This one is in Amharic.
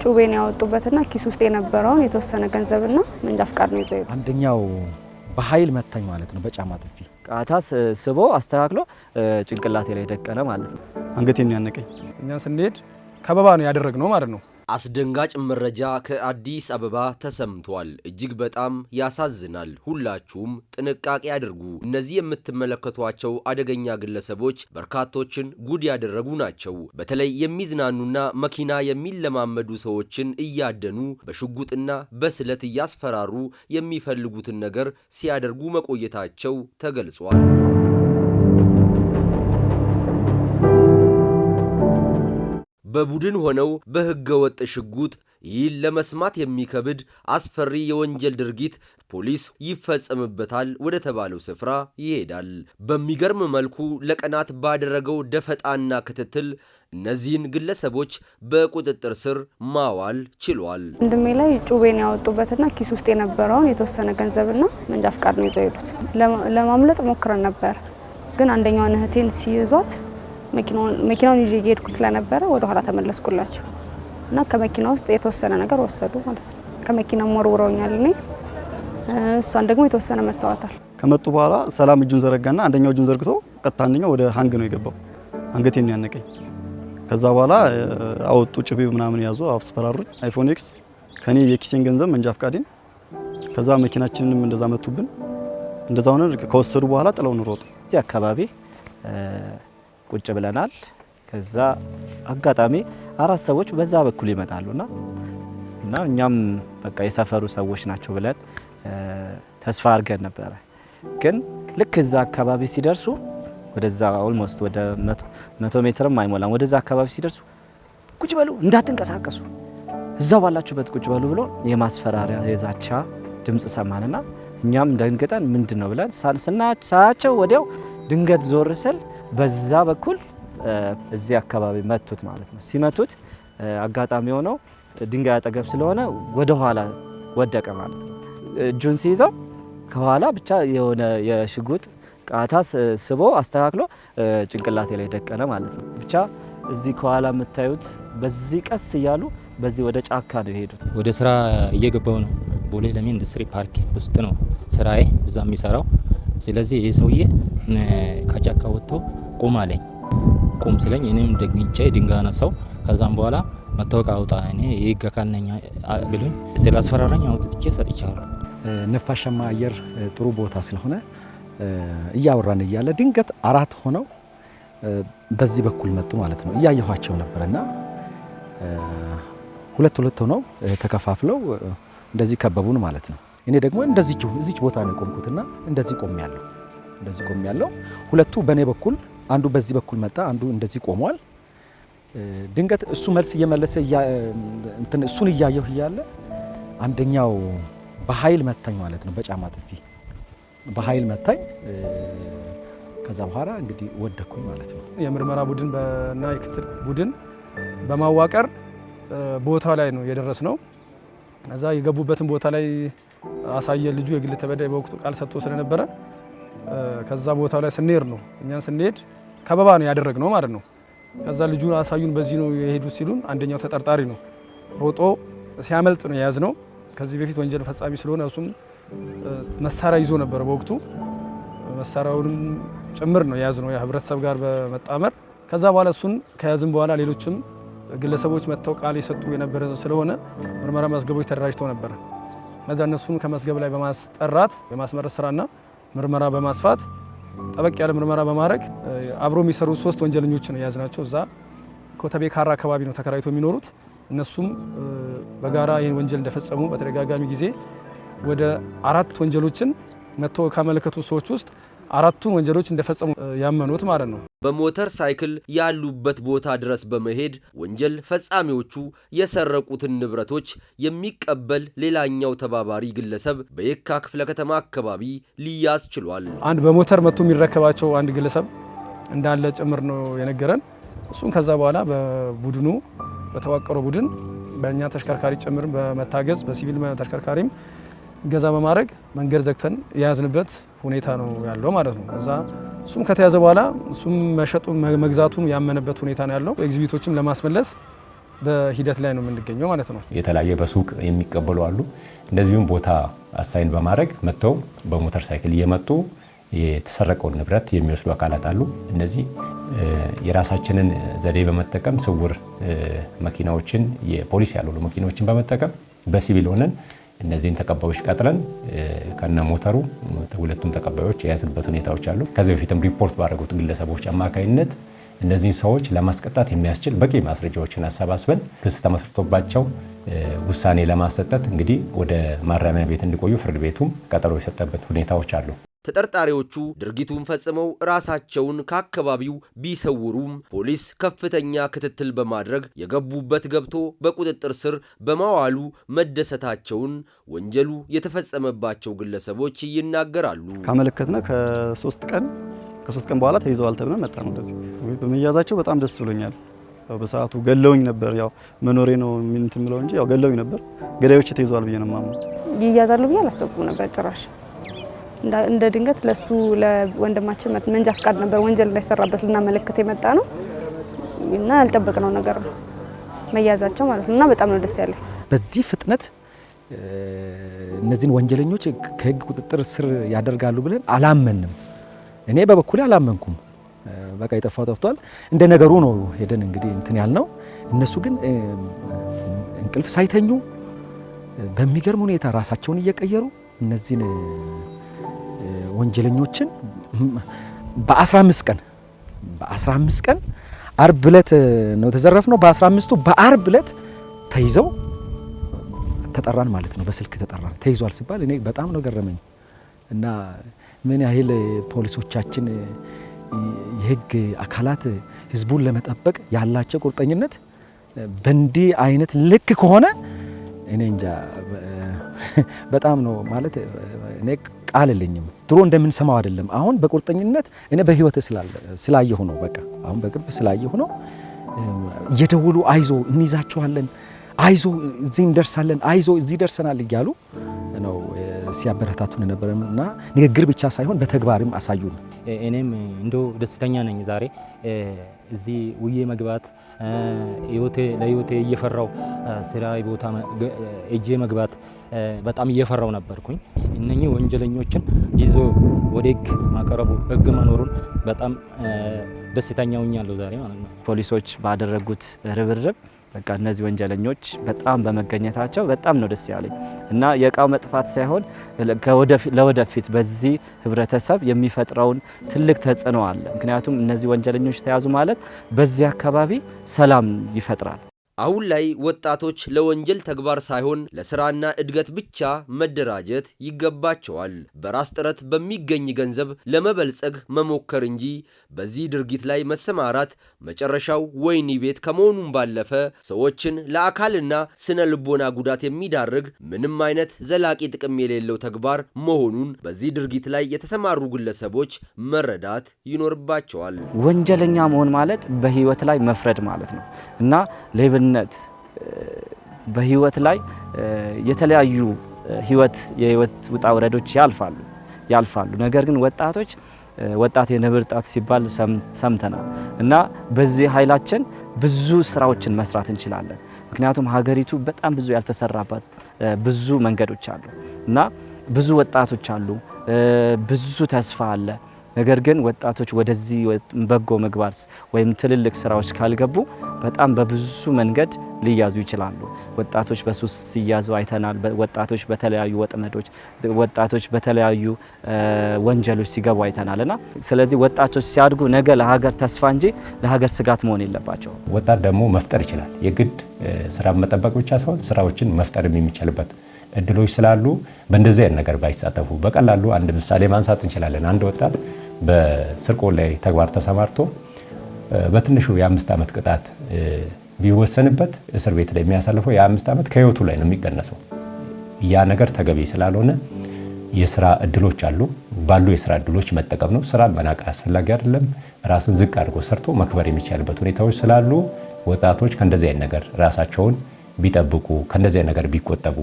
ጩቤን ያወጡበትና ኪስ ውስጥ የነበረውን የተወሰነ ገንዘብና መንጃ ፍቃድ ነው ይዘው። አንደኛው በኃይል መታኝ ማለት ነው። በጫማ ጥፊ ቃታስ ስቦ አስተካክሎ ጭንቅላቴ ላይ ደቀነ ማለት ነው። አንገቴን ያነቀኝ። እኛ ስንሄድ ከበባ ነው ያደረግነው ማለት ነው። አስደንጋጭ መረጃ ከአዲስ አበባ ተሰምቷል። እጅግ በጣም ያሳዝናል። ሁላችሁም ጥንቃቄ አድርጉ። እነዚህ የምትመለከቷቸው አደገኛ ግለሰቦች በርካቶችን ጉድ ያደረጉ ናቸው። በተለይ የሚዝናኑና መኪና የሚለማመዱ ሰዎችን እያደኑ በሽጉጥና በስለት እያስፈራሩ የሚፈልጉትን ነገር ሲያደርጉ መቆየታቸው ተገልጿል። በቡድን ሆነው በህገ ወጥ ሽጉጥ ይህን ለመስማት የሚከብድ አስፈሪ የወንጀል ድርጊት ፖሊስ ይፈጸምበታል ወደ ተባለው ስፍራ ይሄዳል። በሚገርም መልኩ ለቀናት ባደረገው ደፈጣና ክትትል እነዚህን ግለሰቦች በቁጥጥር ስር ማዋል ችሏል። ወንድሜ ላይ ጩቤን ያወጡበትና ኪስ ውስጥ የነበረውን የተወሰነ ገንዘብና መንጃ ፍቃድ ነው ይዘው ሄዱት። ለማምለጥ ሞክረን ነበር፣ ግን አንደኛውን እህቴን ሲይዟት መኪናውን ይዤ እየሄድኩ ስለነበረ ወደ ኋላ ተመለስኩላቸው እና ከመኪና ውስጥ የተወሰነ ነገር ወሰዱ ማለት ነው። ከመኪናው ወርውረውኛል። እሷን ደግሞ የተወሰነ መተዋታል። ከመጡ በኋላ ሰላም እጁን ዘረጋና አንደኛው እጁን ዘርግቶ ቀጥታ አንደኛው ወደ ሃንግ ነው የገባው። አንገቴን ያነቀኝ። ከዛ በኋላ አወጡ ጭቤ ምናምን ያዙ፣ አስፈራሩኝ። አይፎን ኤክስ ከኔ የኪሴን ገንዘብ መንጃ ፍቃዴን፣ ከዛ መኪናችንንም እንደዛ መቱብን። እንደዛ ሆነ ከወሰዱ በኋላ ጥለውን ሮጡ። እዚህ አካባቢ ቁጭ ብለናል። ከዛ አጋጣሚ አራት ሰዎች በዛ በኩል ይመጣሉና እኛም በቃ የሰፈሩ ሰዎች ናቸው ብለን ተስፋ አድርገን ነበረ። ግን ልክ እዛ አካባቢ ሲደርሱ ወደዛ ኦልሞስት ወደ 100 ሜትርም አይሞላም፣ ወደዛ አካባቢ ሲደርሱ ቁጭ በሉ እንዳትንቀሳቀሱ፣ እዛው ባላችሁበት ቁጭ በሉ ብሎ የማስፈራሪያ የዛቻ ድምጽ ሰማንና እኛም ደንግጠን ምንድነው ብለን ሳያቸው ወዲያው ድንገት ዞር ስል በዛ በኩል እዚህ አካባቢ መቱት ማለት ነው። ሲመቱት አጋጣሚ ሆነው ድንጋይ አጠገብ ስለሆነ ወደ ኋላ ወደቀ ማለት ነው። እጁን ሲይዘው ከኋላ ብቻ የሆነ የሽጉጥ ቃታ ስቦ አስተካክሎ ጭንቅላቴ ላይ ደቀነ ማለት ነው። ብቻ እዚህ ከኋላ የምታዩት በዚህ ቀስ እያሉ በዚህ ወደ ጫካ ነው የሄዱት። ወደ ስራ እየገባው ነው። ቦሌ ለሚ ኢንዱስትሪ ፓርክ ውስጥ ነው ስራዬ እዛ የሚሰራው። ስለዚህ ይህ ሰውዬ ከጫካ ወጥቶ ቁም አለኝ። ቁም ስለኝ እኔም ደግጬ ድንጋይ አነሳው። ከዛም በኋላ መታወቂያ አውጣ እኔ የህግ አካል ነኝ ብሉኝ ስላስፈራራኝ አውጥቼ ሰጥቻለሁ። ነፋሻማ አየር ጥሩ ቦታ ስለሆነ እያወራን እያለ ድንገት አራት ሆነው በዚህ በኩል መጡ ማለት ነው። እያየኋቸው ነበርና ሁለት ሆነው ተከፋፍለው እንደዚህ ከበቡን ማለት ነው። እኔ ደግሞ እዚች ቦታ ነው ቆምኩትና እንደዚህ ቆሜያለሁ። ሁለቱ በኔ በኩል አንዱ በዚህ በኩል መጣ፣ አንዱ እንደዚህ ቆሟል። ድንገት እሱ መልስ እየመለሰ እሱን እያየሁ እያለ አንደኛው በኃይል መታኝ ማለት ነው። በጫማ ጥፊ በኃይል መታኝ። ከዛ በኋላ እንግዲህ ወደኩኝ ማለት ነው። የምርመራ ቡድን እና የክትትል ቡድን በማዋቀር ቦታ ላይ ነው የደረስነው። እዛ የገቡበትን ቦታ ላይ አሳየ ልጁ የግል ተበዳይ በወቅቱ ቃል ሰጥቶ ስለነበረ ከዛ ቦታ ላይ ስንሄድ ነው እኛን ስንሄድ ከበባ ነው ያደረግነው ማለት ነው። ከዛ ልጁን አሳዩን በዚህ ነው የሄዱት ሲሉን አንደኛው ተጠርጣሪ ነው ሮጦ ሲያመልጥ ነው የያዝነው። ከዚህ በፊት ወንጀል ፈጻሚ ስለሆነ እሱም መሳሪያ ይዞ ነበር በወቅቱ። መሳሪያውንም ጭምር ነው የያዝነው የህብረተሰብ ጋር በመጣመር። ከዛ በኋላ እሱን ከያዝን በኋላ ሌሎችም ግለሰቦች መጥተው ቃል የሰጡ የነበረ ስለሆነ ምርመራ መዝገቦች ተደራጅተው ነበር። ከዛ እነሱን ከመዝገብ ላይ በማስጠራት የማስመረጥ ስራና ምርመራ በማስፋት ጠበቅ ያለ ምርመራ በማድረግ አብሮ የሚሰሩ 3 ወንጀለኞች ነው የያዝናቸው። እዛ ኮተቤ ካራ አካባቢ ነው ተከራይቶ የሚኖሩት። እነሱም በጋራ ይህን ወንጀል እንደፈጸሙ በተደጋጋሚ ጊዜ ወደ 4 ወንጀሎችን መጥተው ካመለከቱ ሰዎች ውስጥ 4ቱን ወንጀሎች እንደፈጸሙ ያመኑት ማለት ነው። በሞተር ሳይክል ያሉበት ቦታ ድረስ በመሄድ ወንጀል ፈጻሚዎቹ የሰረቁትን ንብረቶች የሚቀበል ሌላኛው ተባባሪ ግለሰብ በየካ ክፍለ ከተማ አካባቢ ሊያዝ ችሏል። አንድ በሞተር መጥቶ የሚረከባቸው አንድ ግለሰብ እንዳለ ጭምር ነው የነገረን። እሱን ከዛ በኋላ በቡድኑ በተዋቀረው ቡድን በእኛ ተሽከርካሪ ጭምር በመታገዝ በሲቪል ተሽከርካሪም ገዛ በማድረግ መንገድ ዘግተን የያዝንበት ሁኔታ ነው ያለው ማለት ነው። እዛ እሱም ከተያዘ በኋላ እሱም መሸጡን መግዛቱን ያመነበት ሁኔታ ነው ያለው። ኤግዚቢቶችም ለማስመለስ በሂደት ላይ ነው የምንገኘው ማለት ነው። የተለያየ በሱቅ የሚቀበሉ አሉ። እንደዚሁም ቦታ አሳይን በማድረግ መጥተው በሞተር ሳይክል እየመጡ የተሰረቀውን ንብረት የሚወስዱ አካላት አሉ። እነዚህ የራሳችንን ዘዴ በመጠቀም ስውር መኪናዎችን የፖሊስ ያልሆኑ መኪናዎችን በመጠቀም በሲቪል ሆነን እነዚህን ተቀባዮች ቀጥረን ከነ ሞተሩ ሁለቱም ተቀባዮች የያዝንበት ሁኔታዎች አሉ። ከዚህ በፊትም ሪፖርት ባደረጉት ግለሰቦች አማካኝነት እነዚህን ሰዎች ለማስቀጣት የሚያስችል በቂ ማስረጃዎችን አሰባስበን ክስ ተመስርቶባቸው ውሳኔ ለማሰጠት እንግዲህ ወደ ማረሚያ ቤት እንዲቆዩ ፍርድ ቤቱም ቀጠሮ የሰጠበት ሁኔታዎች አሉ። ተጠርጣሪዎቹ ድርጊቱን ፈጽመው ራሳቸውን ከአካባቢው ቢሰውሩም ፖሊስ ከፍተኛ ክትትል በማድረግ የገቡበት ገብቶ በቁጥጥር ስር በማዋሉ መደሰታቸውን ወንጀሉ የተፈጸመባቸው ግለሰቦች ይናገራሉ። ካመለከትነ ከ3 ቀን በኋላ ተይዘዋል ተብለን መጣ ነው። እንደዚህ በመያዛቸው በጣም ደስ ብሎኛል። ያው በሰዓቱ ገለውኝ ነበር። ያው መኖሬ ነው እንትን ምለው እንጂ ያው ገለውኝ ነበር። ገዳዮች ተይዘዋል ብዬ ነው የማምነው። ይያዛሉ ብዬ አላሰብኩም ነበር ጭራሽ። እንደ ድንገት ለሱ ለወንድማችን መንጃ ፍቃድ ነበር ወንጀል እንዳይሰራበት ልናመለክት የመጣ ነው እና ያልጠበቅነው ነገር ነው መያዛቸው ማለት ነው። እና በጣም ነው ደስ ያለኝ። በዚህ ፍጥነት እነዚህን ወንጀለኞች ከህግ ቁጥጥር ስር ያደርጋሉ ብለን አላመንም። እኔ በበኩሌ አላመንኩም። በቃ የጠፋው ጠፍቷል እንደ ነገሩ ነው ሄደን እንግዲህ እንትን ያልነው። እነሱ ግን እንቅልፍ ሳይተኙ በሚገርም ሁኔታ ራሳቸውን እየቀየሩ እነዚህን ወንጀለኞችን በ15 ቀን አርብ ዕለት ነው ተዘረፍነው። በ15ቱ በአርብ ዕለት ተይዘው ተጠራን ማለት ነው። በስልክ ተጠራን። ተይዟል ሲባል እኔ በጣም ነው ገረመኝ እና ምን ያህል ፖሊሶቻችን የህግ አካላት ህዝቡን ለመጠበቅ ያላቸው ቁርጠኝነት በእንዲህ አይነት ልክ ከሆነ እኔ እንጃ በጣም ነው ማለት እኔ ቃል የለኝም። ድሮ እንደምንሰማው አይደለም። አሁን በቁርጠኝነት እኔ በህይወት ስላየሁ ነው። በቃ አሁን በቅርብ ስላየሁ ነው። እየደውሉ አይዞ እንይዛቸዋለን፣ አይዞ እዚህ እንደርሳለን፣ አይዞ እዚህ ደርሰናል እያሉ ነው ሲያበረታቱን ነበርና ንግግር ብቻ ሳይሆን በተግባርም አሳዩን። እኔም እንዶ ደስተኛ ነኝ ዛሬ እዚህ ውዬ መግባት ለህይወቴ እየፈራው ስራ ቦታ እጄ መግባት በጣም እየፈራው ነበርኩኝ። እነኚህ ወንጀለኞችን ይዞ ወደ ህግ ማቀረቡ ህግ መኖሩን በጣም ደስተኛ ሆኛለሁ ዛሬ ማለት ነው። ፖሊሶች ባደረጉት ርብርብ በቃ እነዚህ ወንጀለኞች በጣም በመገኘታቸው በጣም ነው ደስ ያለኝ እና የእቃው መጥፋት ሳይሆን ለወደፊት በዚህ ህብረተሰብ የሚፈጥረውን ትልቅ ተጽዕኖ አለ። ምክንያቱም እነዚህ ወንጀለኞች ተያዙ ማለት በዚህ አካባቢ ሰላም ይፈጥራል። አሁን ላይ ወጣቶች ለወንጀል ተግባር ሳይሆን ለስራና እድገት ብቻ መደራጀት ይገባቸዋል። በራስ ጥረት በሚገኝ ገንዘብ ለመበልጸግ መሞከር እንጂ በዚህ ድርጊት ላይ መሰማራት መጨረሻው ወህኒ ቤት ከመሆኑም ባለፈ ሰዎችን ለአካልና ስነ ልቦና ጉዳት የሚዳርግ ምንም አይነት ዘላቂ ጥቅም የሌለው ተግባር መሆኑን በዚህ ድርጊት ላይ የተሰማሩ ግለሰቦች መረዳት ይኖርባቸዋል። ወንጀለኛ መሆን ማለት በህይወት ላይ መፍረድ ማለት ነው እና ሌብነት በህይወት ላይ የተለያዩ የህይወት ውጣ ውረዶች ያልፋሉ። ነገር ግን ወጣት የነብር ጣት ሲባል ሰምተናል እና በዚህ ኃይላችን ብዙ ስራዎችን መስራት እንችላለን። ምክንያቱም ሀገሪቱ በጣም ብዙ ያልተሰራባት ብዙ መንገዶች አሉ እና ብዙ ወጣቶች አሉ፣ ብዙ ተስፋ አለ። ነገር ግን ወጣቶች ወደዚህ በጎ ምግባር ወይም ትልልቅ ስራዎች ካልገቡ በጣም በብዙ መንገድ ሊያዙ ይችላሉ። ወጣቶች በሱስ ሲያዙ አይተናል። ወጣቶች በተለያዩ ወጥመዶች፣ ወጣቶች በተለያዩ ወንጀሎች ሲገቡ አይተናልና ስለዚህ ወጣቶች ሲያድጉ ነገ ለሀገር ተስፋ እንጂ ለሀገር ስጋት መሆን የለባቸው። ወጣት ደግሞ መፍጠር ይችላል። የግድ ስራ መጠበቅ ብቻ ሳይሆን ስራዎችን መፍጠር የሚችልበት እድሎች ስላሉ በእንደዚህ አይነት ነገር ባይሳተፉ በቀላሉ አንድ ምሳሌ ማንሳት እንችላለን። አንድ ወጣት በስርቆት ላይ ተግባር ተሰማርቶ በትንሹ የ5 ዓመት ቅጣት ቢወሰንበት እስር ቤት ላይ የሚያሳልፈው የ5 ዓመት ከህይወቱ ላይ ነው የሚቀነሰው። ያ ነገር ተገቢ ስላልሆነ የስራ እድሎች አሉ። ባሉ የስራ እድሎች መጠቀም ነው። ስራን መናቅ አስፈላጊ አይደለም። ራስን ዝቅ አድርጎ ሰርቶ መክበር የሚቻልበት ሁኔታዎች ስላሉ ወጣቶች ከእንደዚህ አይነት ነገር ራሳቸውን ቢጠብቁ፣ ከእንደዚህ አይነት ነገር ቢቆጠቡ